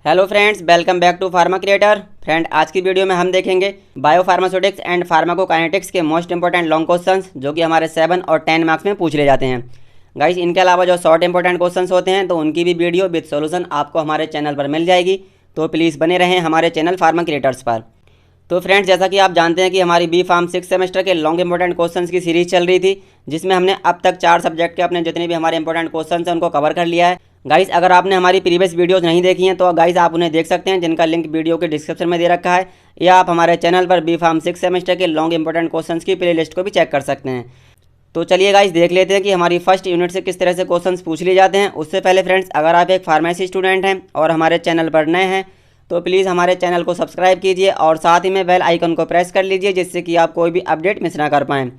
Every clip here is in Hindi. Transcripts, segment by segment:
Hello friends, welcome back to pharma creator. Friend, आज की वीडियो में हम देखेंगे बायो फार्मास्यूटिक्स एंड फार्माकोकाइनेटिक्स के मोस्ट इंपॉर्टेंट लॉन्ग क्वेश्चंस जो कि हमारे 7 और 10 मार्क्स में पूछ ले जाते हैं। गाइस, इनके अलावा जो शॉर्ट इंपॉर्टेंट क्वेश्चंस होते हैं तो उनकी भी वीडियो विद सॉल्यूशन आपको हमारे चैनल पर मिल जाएगी, तो प्लीज़ बने रहें हमारे चैनल फार्मा क्रिएटर्स पर। तो फ्रेंड्स, जैसा कि आप जानते हैं कि हमारी बी फार्म 6 सेमेस्टर के लॉन्ग इंपॉर्टेंट क्वेश्चंस की सीरीज चल रही थी, जिसमें हमने अब तक 4 सब्जेक्ट के अपने जितने भी हमारे इंपॉर्टेंट क्वेश्चंस हैं उनको कवर कर लिया है। गाइस, अगर आपने हमारी प्रीवियस वीडियोस नहीं देखी हैं तो गाइस आप उन्हें देख सकते हैं, जिनका लिंक वीडियो के डिस्क्रिप्शन में दे रखा है, या आप हमारे चैनल पर बी फार्म 6 सेमेस्टर के लॉन्ग इंपॉर्टेंट क्वेश्चंस की प्लेलिस्ट को भी चेक कर सकते हैं। तो चलिए गाइस, देख लेते हैं कि हमारी फर्स्ट यूनिट से किस तरह से क्वेश्चंस पूछ लिए जाते हैं। उससे पहले फ्रेंड्स, अगर आप एक फार्मेसी स्टूडेंट हैं और हमारे चैनल पर नए हैं तो प्लीज़ हमारे चैनल को सब्सक्राइब कीजिए और साथ ही में बेल आइकन को प्रेस कर लीजिए, जिससे कि आप कोई भी अपडेट मिस ना कर पाएँ।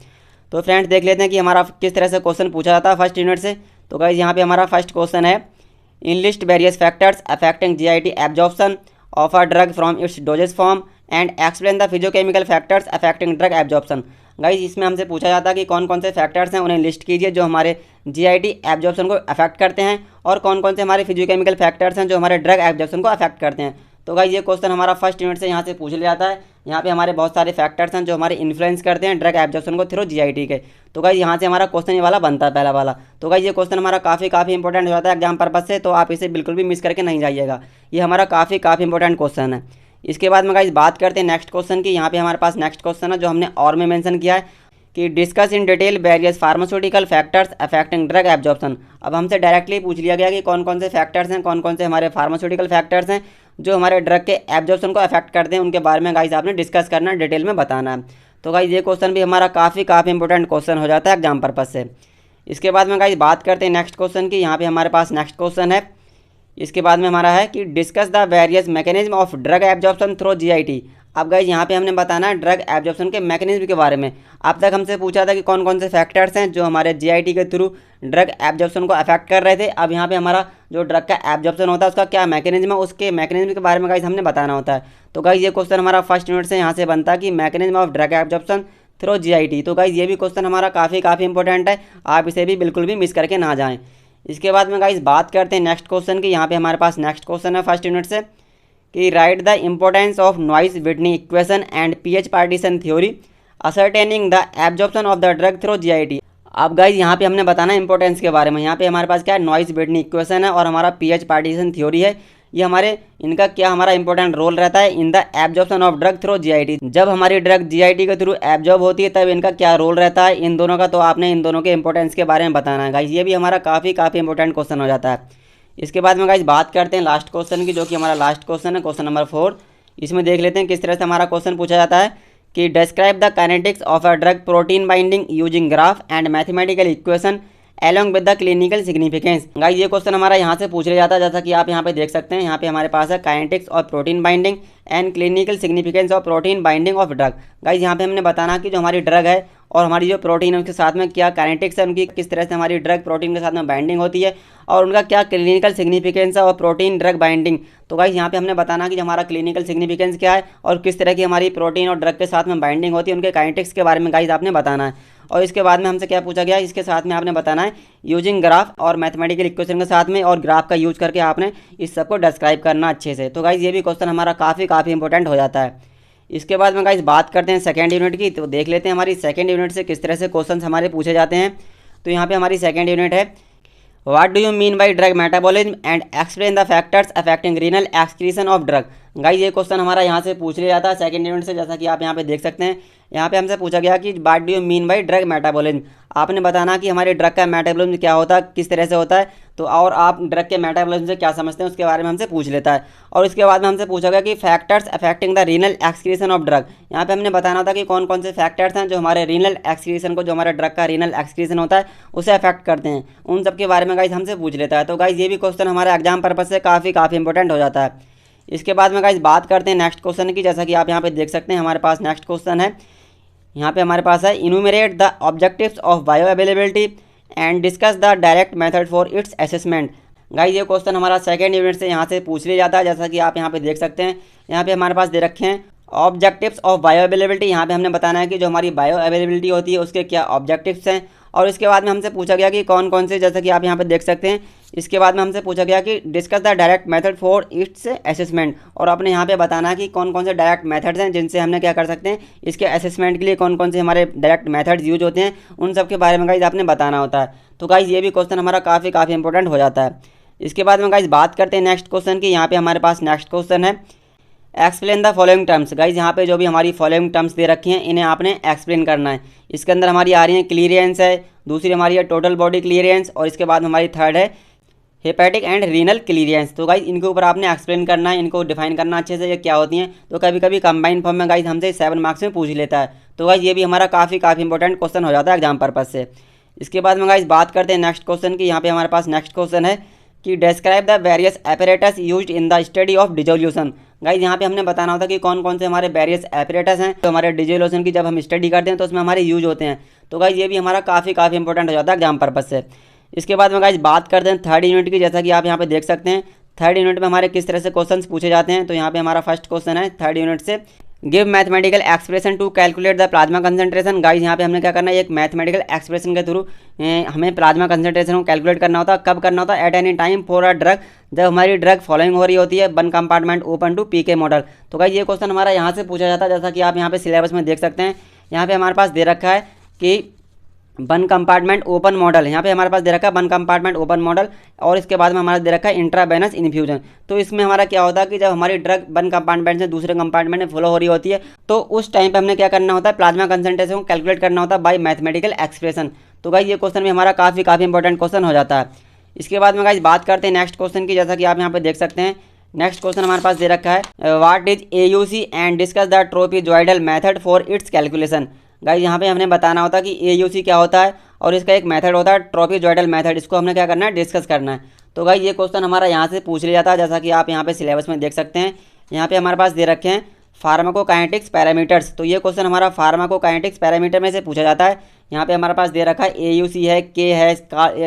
तो फ्रेंड्स, देख लेते हैं कि हमारा किस तरह से क्वेश्चन पूछा जाता है फर्स्ट यूनिट से। तो गाइस, यहाँ पे हमारा फर्स्ट क्वेश्चन है, enlist various factors affecting GIT absorption of a drug from its dosage form and explain the physicochemical factors affecting drug absorption. Guys, इसमें हमसे पूछा जाता है कि कौन कौन से फैक्टर्स हैं, उन्हें लिस्ट कीजिए जो हमारे जीआईटी एब्जॉर्प्शन को अफेक्ट करते हैं, और कौन कौन से हमारे फिजियोकेमिकल फैक्टर्स हैं जो हमारे ड्रग एब्जॉर्प्शन को अफेक्ट करते हैं। तो गाइस, ये क्वेश्चन हमारा फर्स्ट यूनिट से यहाँ से पूछ लिया जाता है। यहाँ पे हमारे बहुत सारे फैक्टर्स हैं जो हमारे इन्फ्लुएंस करते हैं ड्रग एब्जॉर्प्शन को थ्रू जीआईटी के। तो गाइस, यहाँ से हमारा क्वेश्चन ये वाला बनता है, पहला वाला। तो गाइस, ये क्वेश्चन हमारा काफ़ी इंपॉर्टेंट हो जाता है एग्जाम पर्पज से, तो आप इसे बिल्कुल भी मिस करके नहीं जाइएगा। ये हमारा काफ़ी इंपॉर्टेंट क्वेश्चन है। इसके बाद में गाइस बात करते हैं नेक्स्ट क्वेश्चन की। यहाँ पे हमारे पास नेक्स्ट क्वेश्चन है जो हमने और में मेंशन किया है कि discuss in detail various pharmaceutical factors affecting drug absorption. अब हमसे डायरेक्टली पूछ लिया गया कि कौन कौन से फैक्टर्स हैं, कौन कौन से हमारे फार्मास्यूटिकल फैक्टर्स हैं जो हमारे ड्रग के एब्जॉर्प्शन को अफेक्ट करते हैं, उनके बारे में गाइस आपने डिस्कस करना, डिटेल में बताना है। तो गाइस, ये क्वेश्चन भी हमारा काफ़ी इंपॉर्टेंट क्वेश्चन हो जाता है एग्जाम पर्पज से। इसके बाद में गाइस बात करते हैं नेक्स्ट क्वेश्चन की। यहाँ पे हमारे पास नेक्स्ट क्वेश्चन है, इसके बाद में हमारा है कि discuss the various mechanism of drug absorption through GIT. अब गाइस, यहाँ पे हमने बताना है ड्रग एब्जॉर्प्शन के मैकेनिज्म के बारे में। अब तक हमसे पूछा था कि कौन कौन से फैक्टर्स हैं जो हमारे जीआईटी के थ्रू ड्रग एब्जॉर्प्शन को अफेक्ट कर रहे थे। अब यहाँ पे हमारा जो ड्रग का एब्जॉर्प्शन होता है उसका क्या मैकेनिज्म है, उसके मैकेनिज्म के बारे में गाइस हमने बताना होता है। तो गाइस, ये क्वेश्चन हमारा फर्स्ट यूनिट से यहाँ से बनता है कि mechanism of drug absorption through GIT. तो गाइस, ये भी क्वेश्चन हमारा काफ़ी इंपॉर्टेंट है, आप इसे भी बिल्कुल भी मिस करके ना जाएँ। इसके बाद में गाइस बात करते हैं नेक्स्ट क्वेश्चन की। यहाँ पे हमारे पास नेक्स्ट क्वेश्चन है फर्स्ट यूनिट से कि write the importance of Noyes Whitney equation and pH partition theory ascertaining the absorption of the drug through GIT. अब गाइस, यहाँ पे हमने बताना है इंपॉर्टेंस के बारे में। यहाँ पे हमारे पास क्या है, नॉइस व्हिटनी इक्वेशन है और हमारा पीएच पार्टीशन थ्योरी है। ये हमारे इनका क्या हमारा इंपॉर्टेंट रोल रहता है in the absorption of drug through GIT. जब हमारी ड्रग जीआईटी के थ्रू एब्जॉर्ब होती है तब इनका क्या रोल रहता है इन दोनों का, तो आपने इन दोनों के इंपॉर्टेंस के बारे में बताना है गाइस। ये भी हमारा काफ़ी इंपॉर्टेंट क्वेश्चन हो जाता है। इसके बाद में गाइस बात करते हैं लास्ट क्वेश्चन की, जो कि हमारा लास्ट क्वेश्चन है, क्वेश्चन नंबर 4। इसमें देख लेते हैं किस तरह से हमारा क्वेश्चन पूछा जाता है कि describe the kinetics of a drug protein binding using graph and mathematical equation along with the clinical significance. Guys, ये क्वेश्चन हमारा यहाँ से पूछ लिया जाता है, जैसा कि आप यहाँ पे देख सकते हैं। यहाँ पे हमारे पास है काइनेटिक्स और protein binding and clinical significance of protein binding of drug. Guys, यहाँ पे हमने बताना कि जो हमारी ड्रग है और हमारी जो प्रोटीन है उसके साथ में क्या काइनेटिक्स है, उनकी किस तरह से हमारी ड्रग प्रोटीन के साथ में बाइंडिंग होती है, और उनका क्या क्लिनिकल सिग्निफिकेंस है और प्रोटीन ड्रग बाइंडिंग। तो गाइस, यहाँ पे हमने बताना कि हमारा क्लिनिकल सिग्निफिकेंस क्या है और किस तरह की हमारी प्रोटीन और ड्रग के साथ में बाइंडिंग होती है, उनके काइनेटिक्स के बारे में गाइस आपने बताना है। और इसके बाद में हमसे क्या पूछा गया, इसके साथ में आपने बताना है यूजिंग ग्राफ और मैथमेटिकल इक्वेशन के साथ में, और ग्राफ का यूज करके आपने इस सबको डिस्क्राइब करना अच्छे से। तो गाइस, ये भी क्वेश्चन हमारा काफ़ी इंपॉर्टेंट हो जाता है। इसके बाद में गाइस बात करते हैं सेकेंड यूनिट की। तो देख लेते हैं हमारी सेकेंड यूनिट से किस तरह से क्वेश्चन हमारे पूछे जाते हैं। तो यहाँ पे हमारी सेकेंड यूनिट है, what do you mean by drug metabolism and explain the factors affecting renal excretion of drug. Guys, ये क्वेश्चन हमारा यहाँ से पूछ लिया जाता है सेकेंड यूनिट से, जैसा कि आप यहाँ पे देख सकते हैं। यहाँ पे हमसे पूछा गया कि what do you mean by drug metabolism. आपने बताना कि हमारे ड्रग का मेटाबॉलिज्म क्या होता है, किस तरह से होता है, तो और आप ड्रग के मेटाबॉलिज्म से क्या समझते हैं उसके बारे में हमसे पूछ लेता है। और इसके बाद में हमसे पूछा गया कि factors affecting the renal excretion of drug. यहाँ पे हमने बताना था कि कौन कौन से फैक्टर्स हैं जो हमारे रीनल एक्सक्रीशन को, जो हमारे ड्रग का रीनल एक्सक्रीशन होता है उसे अफेक्ट करते हैं, उन सब के बारे में गाइस हमसे पूछ लेता है। तो गाइस, ये भी क्वेश्चन हमारे एग्जाम पर्पज से काफ़ी इंपॉर्टेंट हो जाता है। इसके बाद में गाइस बात करते हैं नेक्स्ट क्वेश्चन की। जैसा कि आप यहाँ पे देख सकते हैं हमारे पास नेक्स्ट क्वेश्चन है, यहाँ पे हमारे पास है enumerate the objectives of bio availability and discuss the direct method for its assessment. Guys, ये क्वेश्चन हमारा सेकेंड यूनिट से यहाँ से पूछ लिया जाता है, जैसा कि आप यहाँ पे देख सकते हैं। यहाँ पे हमारे पास दे रखे हैं ऑब्जेक्टिव्स ऑफ बायो अवेलेबिलिटी। यहाँ पे हमने बताना है कि जो हमारी बायो अवेलेबिलिटी होती है उसके क्या ऑब्जेक्टिव्स हैं, और इसके बाद में हमसे पूछा गया कि कौन कौन से, जैसा कि आप यहाँ पे देख सकते हैं, इसके बाद में हमसे पूछा गया कि discuss the direct method for its assessment, और अपने यहाँ पे बताना कि कौन कौन से डायरेक्ट मेथड्स हैं जिनसे हमने क्या कर सकते हैं, इसके असेसमेंट के लिए कौन कौन से हमारे डायरेक्ट मेथड्स यूज होते हैं, उन सब के बारे में गाइज आपने बताना होता है। तो गाइज ये भी क्वेश्चन हमारा काफ़ी इंपॉर्टेंट हो जाता है। इसके बाद में गाइज बात करते हैं नेक्स्ट क्वेश्चन की। यहाँ पे हमारे पास नेक्स्ट क्वेश्चन है explain the following terms. Guys यहाँ पे जो भी हमारी फॉलोइंग टर्म्स दे रखी हैं इन्हें आपने एक्सप्लेन करना है। इसके अंदर हमारी आ रही है क्लियरेंस है, दूसरी हमारी है टोटल बॉडी क्लियरेंस, और इसके बाद हमारी थर्ड है हेपेटिक एंड रीनल क्लियरेंस। तो गाइज इनके ऊपर आपने एक्सप्लेन करना है, इनको डिफाइन करना अच्छे से ये क्या होती हैं। तो कभी कभी कंबाइंड फॉर्म में गाइज हमसे 7 मार्क्स में पूछ लेता है। तो गाइज ये भी हमारा काफ़ी इंपॉर्टेंट क्वेश्चन हो जाता है एग्जाम पर्पज से। इसके बाद में गाइज बात करते हैं नेक्स्ट क्वेश्चन की। यहाँ पे हमारे पास नेक्स्ट क्वेश्चन है कि describe the various apparatus used in the study of dissolution. Guys यहाँ पे हमने बताना होता है कि कौन कौन से हमारे वेरियस एपरेटस हैं तो हमारे डिसोल्यूशन की जब हम स्टडी करते हैं तो उसमें हमारे यूज होते हैं। तो गाइज ये भी हमारा काफ़ी इंपॉर्टेंट हो जाता है एग्जाम पर्पज से। इसके बाद में गाइज बात करते हैं थर्ड यूनिट की। जैसा कि आप यहाँ पे देख सकते हैं थर्ड यूनिट में हमारे किस तरह से क्वेश्चंस पूछे जाते हैं। तो यहाँ पे हमारा फर्स्ट क्वेश्चन है थर्ड यूनिट से, give mathematical expression to calculate the plasma concentration. Guys यहाँ पे हमने क्या करना है, एक मैथमेटिकल एक्सप्रेशन के थ्रू हमें प्लाज्मा कंसंट्रेशन को कैलकुलेट करना होता है। कब करना होता है, at any time for a drug, जब हमारी ड्रग फॉलोइंग हो रही होती है, one compartment open to PK model. तो गाइज ये क्वेश्चन हमारा यहाँ से पूछा जाता है। जैसा कि आप यहाँ पे सिलेबस में देख सकते हैं, यहाँ पे हमारे पास दे रखा है कि वन कंपार्टमेंट ओपन मॉडल, यहाँ पे हमारे पास दे रखा है वन कंपार्टमेंट ओपन मॉडल, और इसके बाद में हमारा दे रखा है इंट्रावेनस इन्फ्यूजन। तो इसमें हमारा क्या होता है कि जब हमारी ड्रग वन कंपार्टमेंट से दूसरे कंपार्टमेंट में फ्लो हो रही होती है तो उस टाइम पे हमने क्या करना होता है, प्लाज्मा कंसंट्रेशन को कैलकुलेट करना होता है बाय मैथमेटिकल एक्सप्रेशन। तो गाइस ये क्वेश्चन भी हमारा काफ़ी इंपॉर्टेंट क्वेश्चन हो जाता है। इसके बाद में गाइस बात करते हैं नेक्स्ट क्वेश्चन की। जैसा कि आप यहाँ पे देख सकते हैं नेक्स्ट क्वेश्चन हमारे पास दे रखा है what is AUC and discuss the trapezoidal method for its calculation. Guys यहाँ पे हमने बताना होता है कि AUC क्या होता है और इसका एक मेथड होता है ट्रोपिजॉइडल मेथड, इसको हमने क्या करना है, डिस्कस करना है। तो गाइस ये क्वेश्चन हमारा यहाँ से पूछ लिया जाता है। जैसा कि आप यहाँ पे सिलेबस में देख सकते हैं, यहाँ पे हमारे पास दे रखे हैं फार्माकोकाइनेटिक्स पैरामीटर्स। तो ये क्वेश्चन हमारा फार्माकोकाइनेटिक्स पैरामीटर में से पूछा जाता है। यहाँ पे हमारे पास दे रखा है AUC है, K है,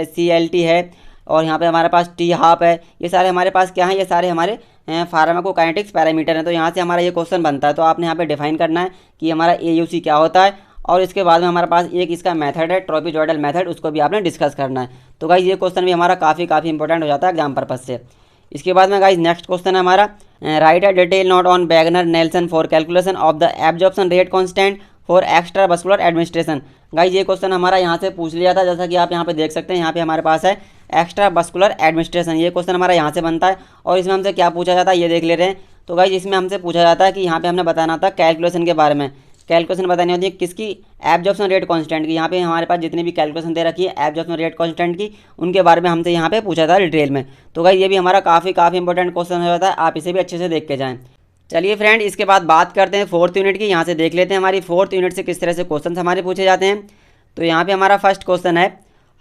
CLT है, और यहाँ पे हमारे पास T हाफ है। ये सारे हमारे पास क्या हैं, ये सारे हमारे फार्माकोकाइनेटिक्स पैरामीटर हैं। तो यहाँ से हमारा ये क्वेश्चन बनता है। तो आपने यहाँ पे डिफाइन करना है कि हमारा AUC क्या होता है, और इसके बाद में हमारे पास एक इसका मेथड है ट्रोपिजॉइडल मेथड, उसको भी आपने डिस्कस करना है। तो गाइज ये क्वेश्चन भी हमारा काफ़ी इंपॉर्टेंट हो जाता है एग्जाम पर्पज से। इसके बाद में गाइज नेक्स्ट क्वेश्चन है हमारा right a detail note on beginner Nelson for calculation of the absorption rate constant for extra vascular administration. Guys ये क्वेश्चन हमारा यहाँ से पूछ लिया था। जैसा कि आप यहाँ पे देख सकते हैं, यहाँ पे हमारे पास है एक्स्ट्रा वस्कुलर एडमिनिस्ट्रेशन, ये क्वेश्चन हमारा यहाँ से बनता है। और इसमें हमसे क्या पूछा जाता है ये देख ले रहे हैं। तो गाइज इसमें हमसे पूछा जाता है कि यहाँ पे हमने बताना होता है कैलकुलेशन के बारे में, कैलकुलेशन बतानी होती है किसकी, एब्जॉर्प्शन रेट कांस्टेंट की। यहाँ पे हमारे पास जितनी भी कैलकुलेशन दे रखी है एब्जॉर्प्शन रेट कांस्टेंट की, उनके बारे में हमसे यहाँ पे पूछा था डिटेल में। तो गाइस ये भी हमारा काफ़ी इंपॉर्टेंट क्वेश्चन हो जाता है, आप इसे भी अच्छे से देख के जाएं। चलिए फ्रेंड, इसके बाद बात करते हैं फोर्थ यूनिट की। यहाँ से देख लेते हैं हमारी फोर्थ यूनिट से किस तरह से क्वेश्चन हमारे पूछे जाते हैं। तो यहाँ पे हमारा फर्स्ट क्वेश्चन है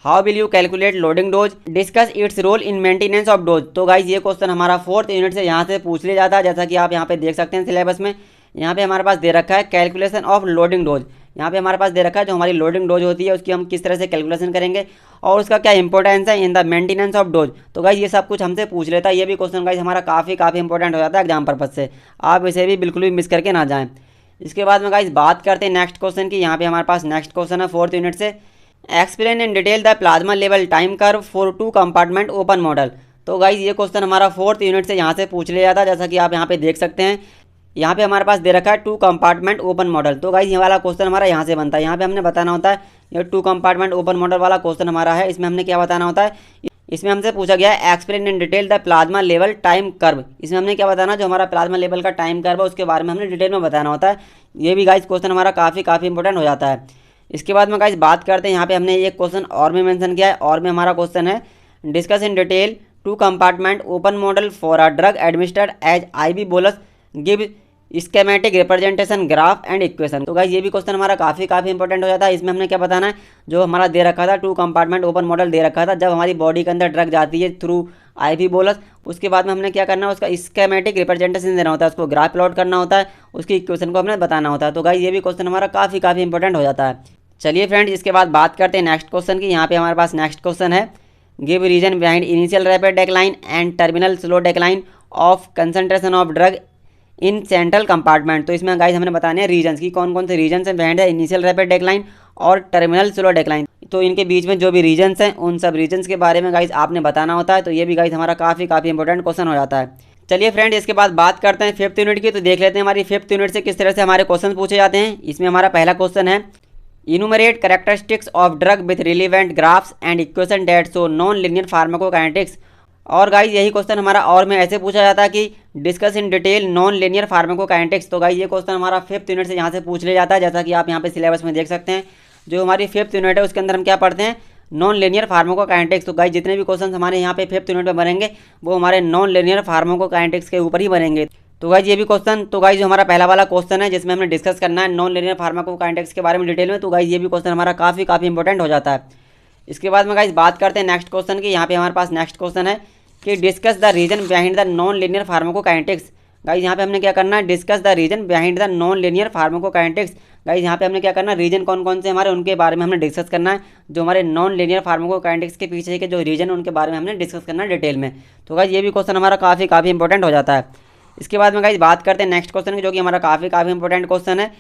how will you calculate loading dose, discuss its role in maintenance of dose. तो गाइस ये क्वेश्चन हमारा फोर्थ यूनिट से यहाँ से पूछ लिया जाता है। जैसा कि आप यहाँ पे देख सकते हैं सिलेबस में, यहाँ पे हमारे पास दे रखा है कैलकुलेशन ऑफ लोडिंग डोज। यहाँ पे हमारे पास दे रखा है जो हमारी लोडिंग डोज होती है उसकी हम किस तरह से कैलकुलेशन करेंगे और उसका क्या इंपॉर्टेंस है in the maintenance of dose. तो गाइस ये सब कुछ हमसे पूछ लेता है। ये भी क्वेश्चन गाइस हमारा काफ़ी इंपॉर्टेंट हो जाता है एग्जाम पर्पज से, आप इसे भी बिल्कुल भी मिस करके ना जाएँ। इसके बाद में गाइस बात करते हैं नेक्स्ट क्वेश्चन की। यहाँ पे हमारे पास नेक्स्ट क्वेश्चन है फोर्थ यूनिट से explain in detail the plasma level time curve for 2 compartment open model. तो गाइस ये क्वेश्चन हमारा फोर्थ यूनिट से यहाँ से पूछ लिया जाता है। जैसा कि आप यहाँ पे देख सकते हैं, यहाँ पे हमारे पास दे रखा है 2 कंपार्टमेंट ओपन मॉडल। तो गाइस ये वाला क्वेश्चन हमारा यहाँ से बनता है। यहाँ पे हमने बताना होता है ये 2 कंपार्टमेंट ओपन मॉडल वाला क्वेश्चन हमारा है। इसमें हमने क्या बताना होता है, इसमें हमसे पूछा गया है explain in detail the plasma level time curve. इसमें हमने क्या बताना, जो हमारा प्लाज्मा लेवल का टाइम कर्व है उसके बारे में हमने डिटेल में बताना होता है। ये भी गाइस क्वेश्चन हमारा काफ़ी इंपॉर्टेंट हो जाता है। इसके बाद में गाइस बात करते हैं, यहाँ पे हमने एक क्वेश्चन और में मेंशन किया है, और में हमारा क्वेश्चन है discuss in detail 2 compartment open model for a drug administered as IV bolus, give schematic representation graph and equation. तो गाइस ये भी क्वेश्चन हमारा काफ़ी इंपॉर्टेंट हो जाता है। इसमें हमने क्या बताना है, जो हमारा दे रखा था 2 कंपार्टमेंट ओपन मॉडल दे रखा था, जब हमारी बॉडी के अंदर ड्रग जाती है थ्रू IV बोलस, उसके बाद में हमने क्या करना है, उसका स्केमेटिक रिप्रेजेंटेशन देना होता है, उसको ग्राफ प्लॉट करना होता है, उसकी इक्वेशन को हमने बताना होता है। तो गाइस ये भी क्वेश्चन हमारा काफ़ी इंपॉर्टेंट हो जाता है। चलिए फ्रेंड्स, इसके बाद बात करते हैं नेक्स्ट क्वेश्चन की। यहाँ पे हमारे पास नेक्स्ट क्वेश्चन है give reason behind initial rapid decline and terminal slow decline of concentration of drug in central compartment. तो इसमें गाइस हमने बताने हैं रीजन्स की कौन कौन से रीजन्स हैं behind the initial rapid decline और टर्मिनल स्लो डेक्लाइन। तो इनके बीच में जो भी रीजन्स हैं उन सब रीजन्स के बारे में गाइस आपने बताना होता है। तो ये भी गाइस हमारा काफ़ी इंपॉर्टेंट क्वेश्चन हो जाता है। चलिए फ्रेंड, इसके बाद बात करते हैं फिफ्थ यूनिट की। तो देख लेते हैं हमारी फिफ्थ यूनिट से किस तरह से हमारे क्वेश्चन पूछे जाते हैं। इसमें हमारा पहला क्वेश्चन है enumerate characteristics of drug with relevant graphs and equation that show non linear pharmacokinetics. और गाइस यही क्वेश्चन हमारा और में ऐसे पूछा जाता है कि discuss in detail non linear pharmacokinetics. तो गाइस ये क्वेश्चन हमारा फिफ्थ यूनिट से यहाँ से पूछ लिया जाता है। जैसा कि आप यहाँ पे सिलेबस में देख सकते हैं, जो हमारी फिफ्थ यूनिट है उसके अंदर हम क्या पढ़ते हैं, नॉन लिनियर फार्माकोकाइनेटिक्स। तो गाइस जितने भी क्वेश्चन हमारे यहाँ पे फिफ्थ यूनिट में बनेंगे वो हमारे नॉन लिनियर फार्माकोकाइनेटिक्स के ऊपर ही बनेंगे। तो गाइस ये भी क्वेश्चन, तो गाइस जो हमारा पहला वाला क्वेश्चन है जिसमें हमने डिस्कस करना है नॉन लिनियर फार्माकोकाइनेटिक्स के बारे में डिटेल में, तो गाइस ये भी क्वेश्चन हमारा काफ़ी इंपॉर्टेंट हो जाता है। इसके बाद में गाइस बात करते हैं नेक्स्ट क्वेश्चन की। यहाँ पे हमारे पास नेक्स्ट क्वेश्चन है कि discuss the reason behind the non linear pharmacokinetics. Guys यहाँ पे हमने क्या करना है, discuss the reason behind the non linear pharmacokinetics. Guys यहाँ पे हमने क्या करना है, रीजन कौन कौन से हमारे उनके बारे में हमने डिस्कस करना है। जो हमारे नॉन लिनियर फार्माकोकाइनेटिक्स के पीछे के जो रीजन है उनके बारे में हमने डिस्कस करना है डिटेल में। तो गाइस ये भी क्वेश्चन हमारा काफ़ी इंपॉर्टेंट हो जाता है। इसके बाद में गाइस बात करते हैं नेक्स्ट क्वेश्चन की, जो कि हमारा काफ़ी इंपॉर्टेंट क्वेश्चन है।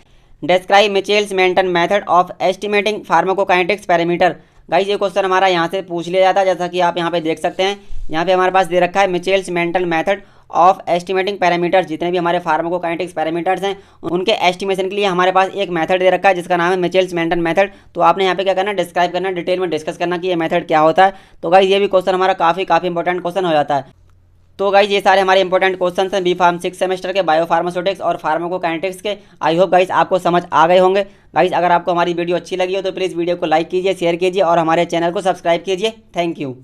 Describe Michaelis Menten method of estimating pharmacokinetics parameter. Guys ये क्वेश्चन हमारा यहाँ से पूछ लिया जाता है। जैसा कि आप यहाँ पे देख सकते हैं, यहाँ पे हमारे पास दे रखा है Michaelis Menten method of estimating parameters. जितने भी हमारे फार्माकोकाइनेटिक्स पैरामीटर्स हैं उनके एस्टिमेशन के लिए हमारे पास एक मेथड दे रखा है जिसका नाम है मिचेल्स मेंटन मेथड। तो आपने यहाँ पे क्या करना है, डिस्क्राइब करना, डिटेल में डिस्कस करना कि ये मेथड क्या होता है। तो गाइस ये भी क्वेश्चन हमारा काफ़ी इंपॉर्टेंट क्वेश्चन हो जाता है। तो गाइस ये सारे हमारे इंपॉर्टेंट क्वेश्चन हैं बी फार्म 6 सेमेस्टर के बायोफार्मास्यूटिक्स और फार्माकोकाइनेटिक्स के। आई होप गाइस आपको समझ आ गए होंगे। गाइस अगर आपको हमारी वीडियो अच्छी लगी हो तो प्लीज़ वीडियो को लाइक कीजिए, शेयर कीजिए और हमारे चैनल को सब्सक्राइब कीजिए। Thank you.